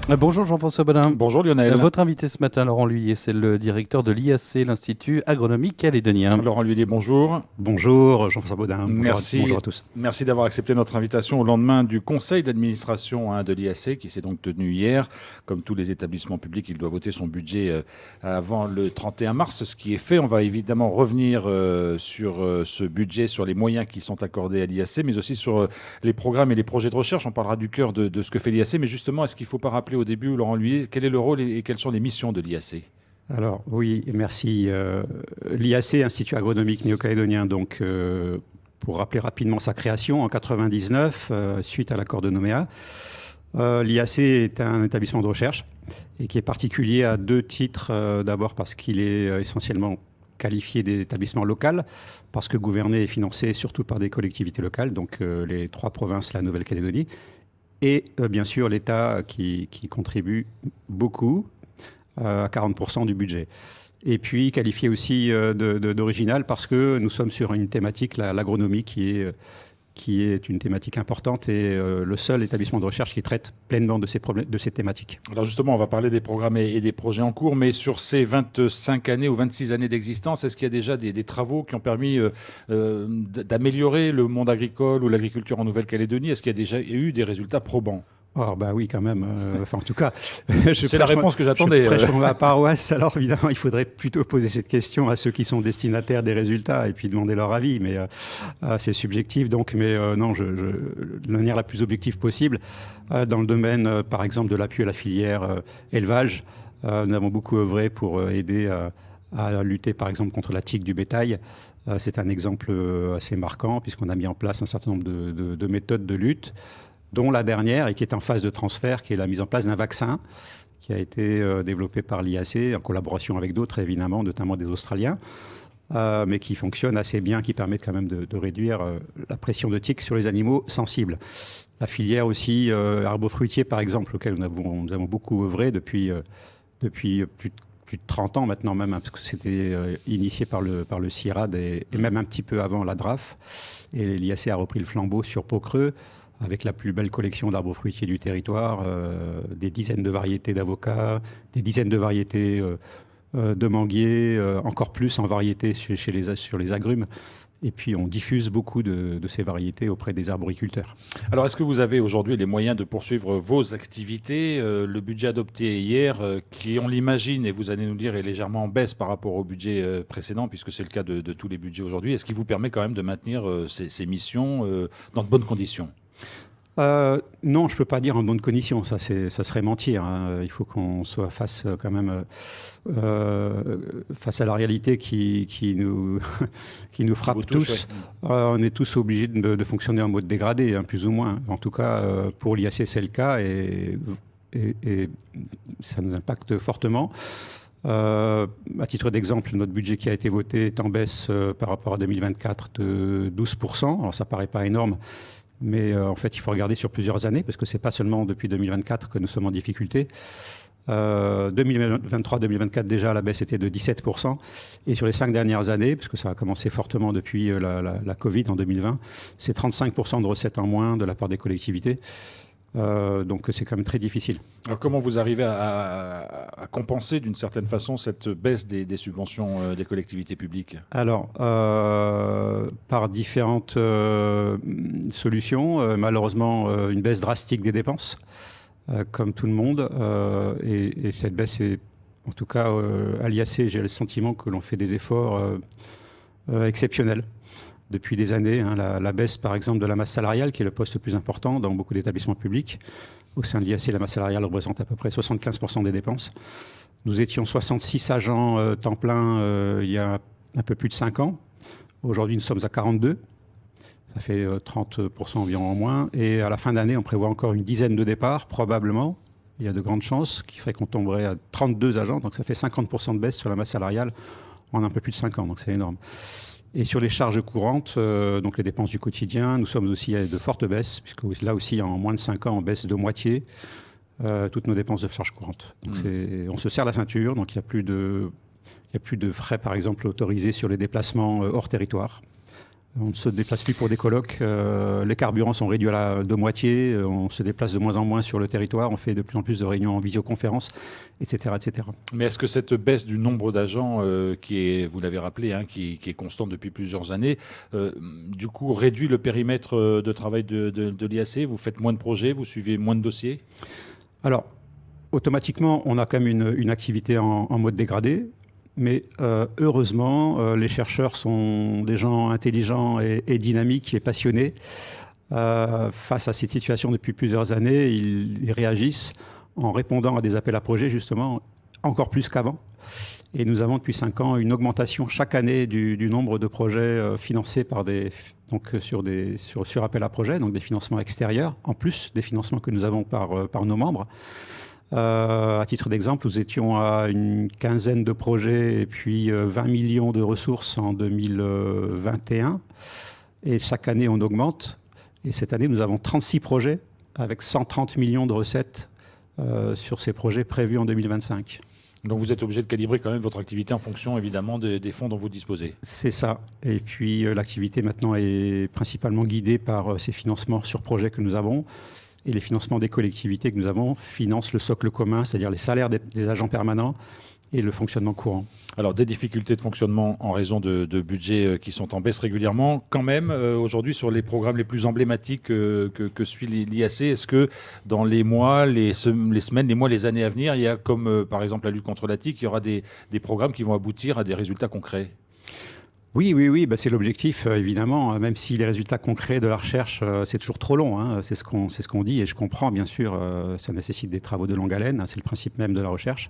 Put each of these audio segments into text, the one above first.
Bonjour Jean-François Bodin. Bonjour Lionel. Votre invité ce matin, Laurent Lhuillier, c'est le directeur de l'IAC, l'Institut agronomique calédonien. Laurent Lhuillier, bonjour. Bonjour Jean-François Bodin, bonjour à tous. Merci d'avoir accepté notre invitation au lendemain du conseil d'administration de l'IAC qui s'est donc tenu hier. Comme tous les établissements publics, il doit voter son budget avant le 31 mars, ce qui est fait. On va évidemment revenir sur ce budget, sur les moyens qui sont accordés à l'IAC, mais aussi sur les programmes et les projets de recherche. On parlera du cœur de ce que fait l'IAC, mais justement, est-ce qu'il ne faut pas rappeler au début, Laurent Lhuillier, quel est le rôle et quelles sont les missions de l'IAC ? Alors oui, merci. L'IAC, Institut agronomique néo-calédonien, donc pour rappeler rapidement sa création en 1999, suite à l'accord de Nouméa. L'IAC est un établissement de recherche et qui est particulier à deux titres. D'abord parce qu'il est essentiellement qualifié d'établissement local, parce que gouverné et financé surtout par des collectivités locales, donc les trois provinces, la Nouvelle-Calédonie, et bien sûr l'État qui contribue beaucoup, à 40% du budget. Et puis qualifié aussi d'original parce que nous sommes sur une thématique, l'agronomie, qui est une thématique importante et le seul établissement de recherche qui traite pleinement de ces thématiques. Alors justement, on va parler des programmes et des projets en cours, mais sur ces 25 années ou 26 années d'existence, est-ce qu'il y a déjà des travaux qui ont permis d'améliorer le monde agricole ou l'agriculture en Nouvelle-Calédonie ? Est-ce qu'il y a déjà eu des résultats probants ? Oh, bah oui, quand même. Enfin, en tout cas, c'est la réponse que j'attendais. Je prêche pour ma paroisse. Alors, évidemment, il faudrait plutôt poser cette question à ceux qui sont destinataires des résultats et puis demander leur avis. Mais c'est subjectif, donc. Mais non, de manière la plus objective possible. Dans le domaine, par exemple, de l'appui à la filière élevage, nous avons beaucoup œuvré pour aider à lutter, par exemple, contre la tique du bétail. C'est un exemple assez marquant, puisqu'on a mis en place un certain nombre de méthodes de lutte, dont la dernière, et qui est en phase de transfert, qui est la mise en place d'un vaccin qui a été développé par l'IAC, en collaboration avec d'autres, évidemment, notamment des Australiens, mais qui fonctionne assez bien, qui permet quand même de réduire la pression de tiques sur les animaux sensibles. La filière aussi arbofruitier, par exemple, auquel nous avons beaucoup œuvré depuis plus de 30 ans maintenant même, hein, parce que c'était initié par le CIRAD et même un petit peu avant la DRAF. Et l'IAC a repris le flambeau sur Pau-Creux, avec la plus belle collection d'arbres fruitiers du territoire, des dizaines de variétés d'avocats, des dizaines de variétés de manguiers, encore plus en variétés sur les agrumes. Et puis on diffuse beaucoup de ces variétés auprès des arboriculteurs. Alors est-ce que vous avez aujourd'hui les moyens de poursuivre vos activités ? Le budget adopté hier, qui on l'imagine, et vous allez nous dire, est légèrement en baisse par rapport au budget précédent, puisque c'est le cas de tous les budgets aujourd'hui. Est-ce qu'il vous permet quand même de maintenir ces missions dans de bonnes conditions ? Non, je ne peux pas dire en bonnes conditions, ça serait mentir. Hein. Il faut qu'on soit face quand même face à la réalité qui nous, qui nous frappe tous. Ouais. On est tous obligés de fonctionner en mode dégradé, hein, plus ou moins. En tout cas, pour l'IAC, c'est le cas et ça nous impacte fortement. À titre d'exemple, notre budget qui a été voté est en baisse par rapport à 2024 de 12%. Alors ça ne paraît pas énorme. Mais en fait, il faut regarder sur plusieurs années, parce que ce n'est pas seulement depuis 2024 que nous sommes en difficulté. 2023-2024, déjà, la baisse était de 17%. Et sur les 5 dernières années, puisque ça a commencé fortement depuis la Covid en 2020, c'est 35% de recettes en moins de la part des collectivités. Donc c'est quand même très difficile. Alors comment vous arrivez à compenser d'une certaine façon cette baisse des subventions des collectivités publiques ? Alors, par différentes solutions. Malheureusement, une baisse drastique des dépenses, comme tout le monde. Et cette baisse est, en tout cas, à l'IAC, j'ai le sentiment que l'on fait des efforts exceptionnels. Depuis des années, hein, la baisse par exemple de la masse salariale, qui est le poste le plus important dans beaucoup d'établissements publics. Au sein de l'IAC, la masse salariale représente à peu près 75% des dépenses. Nous étions 66 agents temps plein il y a un peu plus de 5 ans. Aujourd'hui, nous sommes à 42. Ça fait 30% environ en moins. Et à la fin d'année, on prévoit encore une dizaine de départs, probablement. Il y a de grandes chances, qui ferait qu'on tomberait à 32 agents. Donc ça fait 50% de baisse sur la masse salariale en un peu plus de 5 ans. Donc c'est énorme. Et sur les charges courantes, donc les dépenses du quotidien, nous sommes aussi à de fortes baisses, puisque là aussi, en moins de 5 ans, on baisse de moitié toutes nos dépenses de charges courantes. Donc on se serre la ceinture, donc il n'y a plus de frais, par exemple, autorisés sur les déplacements hors territoire. On ne se déplace plus pour des colloques. Les carburants sont réduits de moitié. On se déplace de moins en moins sur le territoire. On fait de plus en plus de réunions en visioconférence, etc., etc. Mais est-ce que cette baisse du nombre d'agents, qui est, vous l'avez rappelé, hein, qui est constante depuis plusieurs années, du coup réduit le périmètre de travail de l'IAC? Vous faites moins de projets, vous suivez moins de dossiers? Alors, automatiquement, on a quand même une activité en mode dégradé. Mais heureusement, les chercheurs sont des gens intelligents et dynamiques et passionnés. Face à cette situation depuis plusieurs années, ils réagissent en répondant à des appels à projets, justement, encore plus qu'avant. Et nous avons depuis 5 ans une augmentation chaque année du nombre de projets financés sur appel à projets, donc des financements extérieurs, en plus des financements que nous avons par nos membres. À titre d'exemple, nous étions à une quinzaine de projets et puis 20 millions de ressources en 2021. Et chaque année, on augmente. Et cette année, nous avons 36 projets avec 130 millions de recettes sur ces projets prévus en 2025. Donc vous êtes obligé de calibrer quand même votre activité en fonction évidemment des fonds dont vous disposez. C'est ça. Et puis l'activité maintenant est principalement guidée par ces financements sur projets que nous avons. Et les financements des collectivités que nous avons financent le socle commun, c'est-à-dire les salaires des agents permanents et le fonctionnement courant. Alors des difficultés de fonctionnement en raison de budgets qui sont en baisse régulièrement. Quand même, aujourd'hui, sur les programmes les plus emblématiques que suit l'IAC, est-ce que dans les mois, les semaines, les mois, les années à venir, il y a comme par exemple la lutte contre la TIC, il y aura des programmes qui vont aboutir à des résultats concrets? Oui, c'est l'objectif, évidemment, même si les résultats concrets de la recherche, c'est toujours trop long, hein, c'est ce qu'on dit, et je comprends, bien sûr, ça nécessite des travaux de longue haleine, hein, c'est le principe même de la recherche.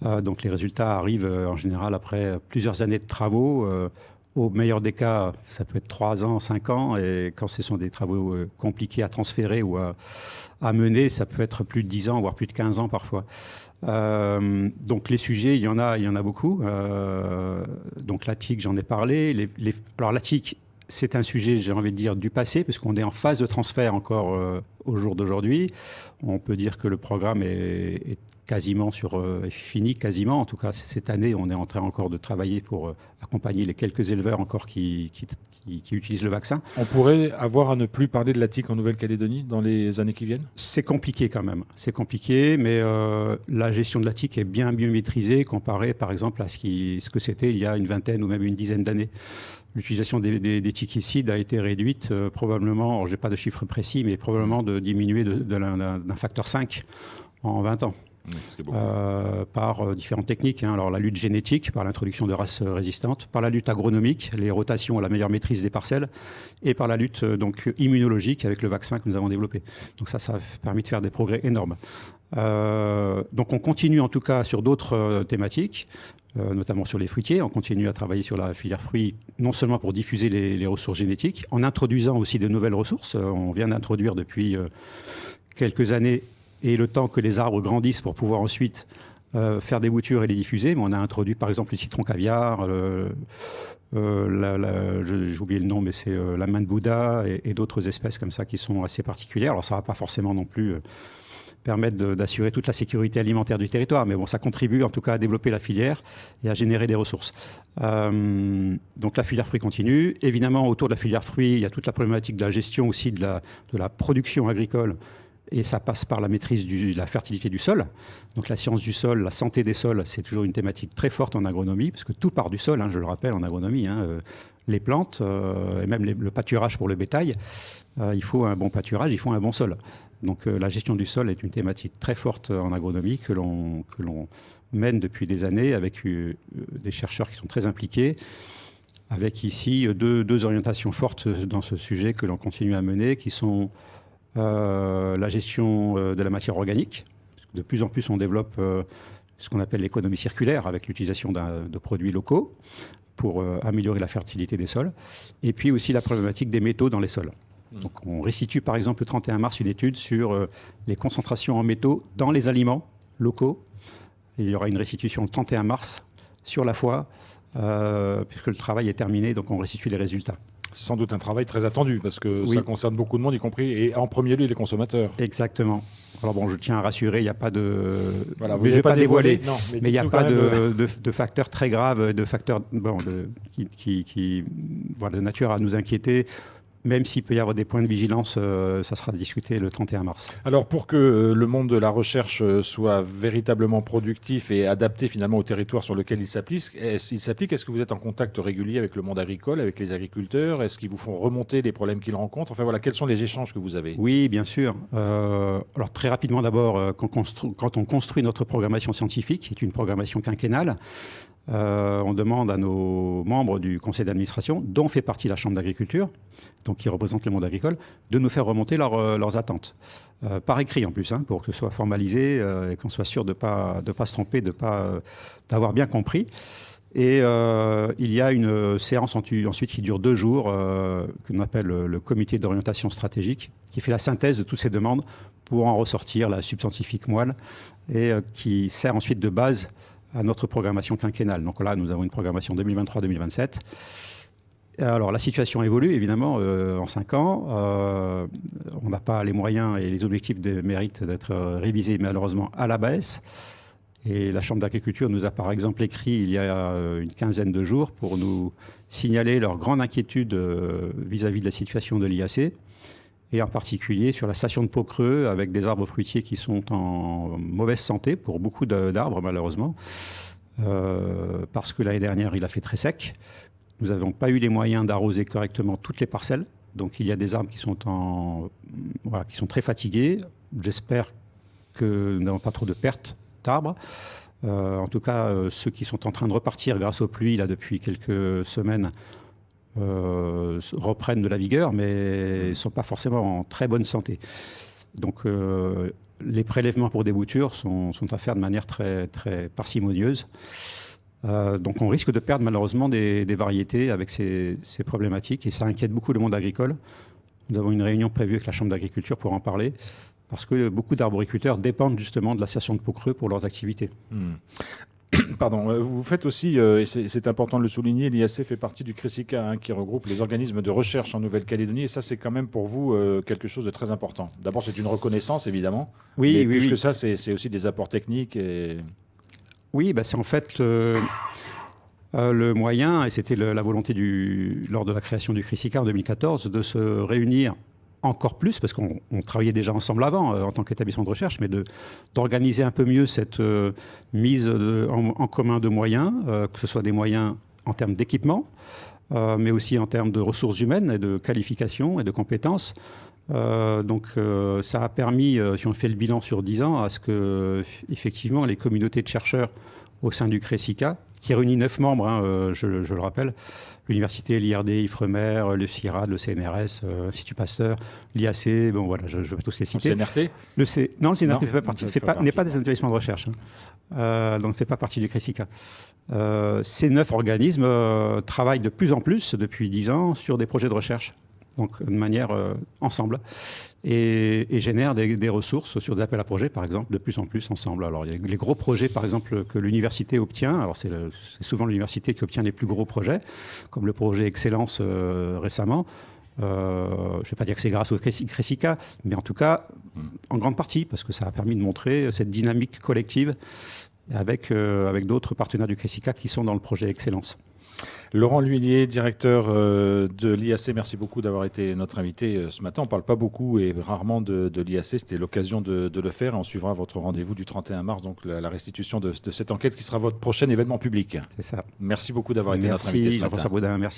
Donc les résultats arrivent en général après plusieurs années de travaux. Au meilleur des cas, ça peut être 3 ans, 5 ans, et quand ce sont des travaux compliqués à transférer ou à mener, ça peut être plus de 10 ans, voire plus de 15 ans parfois. Donc les sujets, il y en a beaucoup. Donc la TIC, j'en ai parlé. Alors la TIC, c'est un sujet, j'ai envie de dire, du passé, puisqu'on est en phase de transfert encore au jour d'aujourd'hui. On peut dire que le programme est quasiment est fini, quasiment. En tout cas, cette année, on est en train encore de travailler pour accompagner les quelques éleveurs encore qui utilisent le vaccin. On pourrait avoir à ne plus parler de la TIC en Nouvelle-Calédonie dans les années qui viennent? C'est compliqué quand même. C'est compliqué, mais la gestion de la TIC est bien mieux maîtrisée comparée, par exemple, à ce que c'était il y a une vingtaine ou même une dizaine d'années. L'utilisation des tiquicides a été réduite probablement, je n'ai pas de chiffres précis, mais probablement de diminuer d'un facteur 5 en 20 ans. Par différentes techniques. Hein. Alors la lutte génétique, par l'introduction de races résistantes, par la lutte agronomique, les rotations à la meilleure maîtrise des parcelles, et par la lutte donc immunologique avec le vaccin que nous avons développé. Donc ça a permis de faire des progrès énormes. Donc on continue en tout cas sur d'autres thématiques, notamment sur les fruitiers. On continue à travailler sur la filière fruits, non seulement pour diffuser les ressources génétiques, en introduisant aussi de nouvelles ressources. On vient d'introduire depuis quelques années, et le temps que les arbres grandissent pour pouvoir ensuite faire des boutures et les diffuser. Mais on a introduit par exemple le citron caviar, j'ai oublié le nom, mais c'est la main de Bouddha et d'autres espèces comme ça qui sont assez particulières. Alors ça ne va pas forcément non plus permettre d'assurer toute la sécurité alimentaire du territoire, mais bon, ça contribue en tout cas à développer la filière et à générer des ressources. Donc la filière fruits continue. Évidemment, autour de la filière fruits, il y a toute la problématique de la gestion aussi de la production agricole. Et ça passe par la maîtrise de la fertilité du sol. Donc la science du sol, la santé des sols, c'est toujours une thématique très forte en agronomie, parce que tout part du sol, hein, je le rappelle, en agronomie. Les plantes et même le pâturage pour le bétail, il faut un bon pâturage, il faut un bon sol. Donc la gestion du sol est une thématique très forte en agronomie que l'on mène depuis des années avec des chercheurs qui sont très impliqués. Avec ici deux orientations fortes dans ce sujet que l'on continue à mener, qui sont la gestion de la matière organique. De plus en plus, on développe ce qu'on appelle l'économie circulaire avec l'utilisation de produits locaux pour améliorer la fertilité des sols. Et puis aussi la problématique des métaux dans les sols. Donc, on restitue par exemple le 31 mars une étude sur les concentrations en métaux dans les aliments locaux. Et il y aura une restitution le 31 mars sur la foi, puisque le travail est terminé, donc on restitue les résultats. C'est sans doute un travail très attendu parce que Oui. ça concerne beaucoup de monde, y compris et en premier lieu les consommateurs. Exactement. Alors bon, je tiens à rassurer, il n'y a pas de... Voilà, vous mais je n'avez vais pas dévoiler, non, mais il n'y a dites-nous pas quand même, de facteurs très graves, de facteurs voilà, de nature à nous inquiéter. Même s'il peut y avoir des points de vigilance, ça sera discuté le 31 mars. Alors pour que le monde de la recherche soit véritablement productif et adapté finalement au territoire sur lequel il s'applique, est-ce que vous êtes en contact régulier avec le monde agricole, avec les agriculteurs? Est-ce qu'ils vous font remonter les problèmes qu'ils rencontrent? Enfin voilà, quels sont les échanges que vous avez? Oui, bien sûr. Alors très rapidement d'abord, quand on construit notre programmation scientifique, qui est une programmation quinquennale, on demande à nos membres du conseil d'administration, dont fait partie la Chambre d'agriculture, donc qui représente le monde agricole, de nous faire remonter leurs attentes. Par écrit en plus, hein, pour que ce soit formalisé et qu'on soit sûr de pas se tromper, d'avoir bien compris. Et il y a une séance ensuite qui dure 2 jours, que l'on appelle le comité d'orientation stratégique, qui fait la synthèse de toutes ces demandes pour en ressortir la subscientifique moelle et qui sert ensuite de base à notre programmation quinquennale. Donc là, nous avons une programmation 2023-2027. Alors, la situation évolue, évidemment, en 5 ans. On n'a pas les moyens et les objectifs méritent d'être révisés, malheureusement, à la baisse. Et la Chambre d'agriculture nous a, par exemple, écrit il y a une quinzaine de jours pour nous signaler leur grande inquiétude vis-à-vis de la situation de l'IAC, et en particulier sur la station de Pau-Creux, avec des arbres fruitiers qui sont en mauvaise santé, pour beaucoup d'arbres, malheureusement, parce que l'année dernière, il a fait très sec. Nous n'avons pas eu les moyens d'arroser correctement toutes les parcelles. Donc il y a des arbres qui sont qui sont très fatigués. J'espère que nous n'avons pas trop de pertes d'arbres. En tout cas, ceux qui sont en train de repartir grâce aux pluies là, depuis quelques semaines reprennent de la vigueur, mais ne sont pas forcément en très bonne santé. Donc les prélèvements pour des boutures sont à faire de manière très, très parcimonieuse. Donc on risque de perdre malheureusement des variétés avec ces problématiques, et ça inquiète beaucoup le monde agricole. Nous avons une réunion prévue avec la Chambre d'agriculture pour en parler, parce que beaucoup d'arboriculteurs dépendent justement de la station de Pau-Creux pour leurs activités. Pardon, vous faites aussi, et c'est important de le souligner, l'IAC fait partie du CRESICA, hein, qui regroupe les organismes de recherche en Nouvelle-Calédonie, et ça c'est quand même pour vous quelque chose de très important. D'abord c'est une reconnaissance évidemment, oui, mais oui, plus que ça c'est aussi des apports techniques. Oui, c'est en fait le moyen, et c'était la volonté lors de la création du CRESICA en 2014, de se réunir encore plus, parce qu'on travaillait déjà ensemble avant en tant qu'établissement de recherche, mais d'organiser un peu mieux cette mise en commun de moyens, que ce soit des moyens en termes d'équipement, mais aussi en termes de ressources humaines et de qualification et de compétences. Donc ça a permis, si on fait le bilan sur 10 ans, à ce que effectivement les communautés de chercheurs au sein du CRESICA, qui réunit 9 membres, hein, je le rappelle, l'université, l'IRD, Ifremer, le CIRAD, le CNRS, l'Institut Pasteur, l'IAC, bon voilà, je vais tous les citer. Le CNRT Non, le CNRT n'est pas des établissements de recherche, hein. Donc ne fait pas partie du CRESICA. Ces 9 organismes travaillent de plus en plus, depuis 10 ans, sur des projets de recherche, donc de manière ensemble, et génèrent des ressources sur des appels à projets, par exemple, de plus en plus ensemble. Alors, il y a les gros projets, par exemple, que l'université obtient. Alors, c'est souvent l'université qui obtient les plus gros projets, comme le projet Excellence récemment. Je ne vais pas dire que c'est grâce au CRESICA, mais en tout cas, en grande partie, parce que ça a permis de montrer cette dynamique collective avec d'autres partenaires du CRESICA qui sont dans le projet Excellence. Laurent L'Huillier, directeur de l'IAC, merci beaucoup d'avoir été notre invité ce matin. On ne parle pas beaucoup et rarement de l'IAC, c'était l'occasion de le faire. Et on suivra votre rendez-vous du 31 mars, donc la restitution de cette enquête qui sera votre prochain événement public. C'est ça. Merci beaucoup d'avoir été notre invité ce matin. Jean-François Baudin, merci.